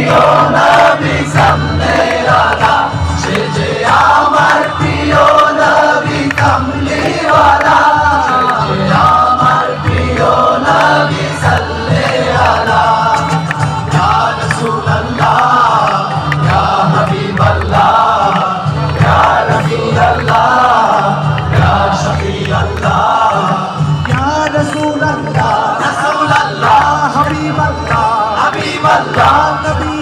প্রিয় নবী সাল্লাল্লাহু আলা সে যে আমার প্রিয় নবী কামলিওয়ালা সে যে আমার প্রিয় নবী সাল্লাল্লাহু আলা ইয়া রাসূলুল্লাহ ইয়া হাবিবাল্লাহ ইয়া নবিয়াল্লাহ ইয়া শফিয়াল্লাহ ইয়া রাসূলুল্লাহ রাসূলুল্লাহ হাবিবাল্লাহ হাবিবাল্লাহ নবী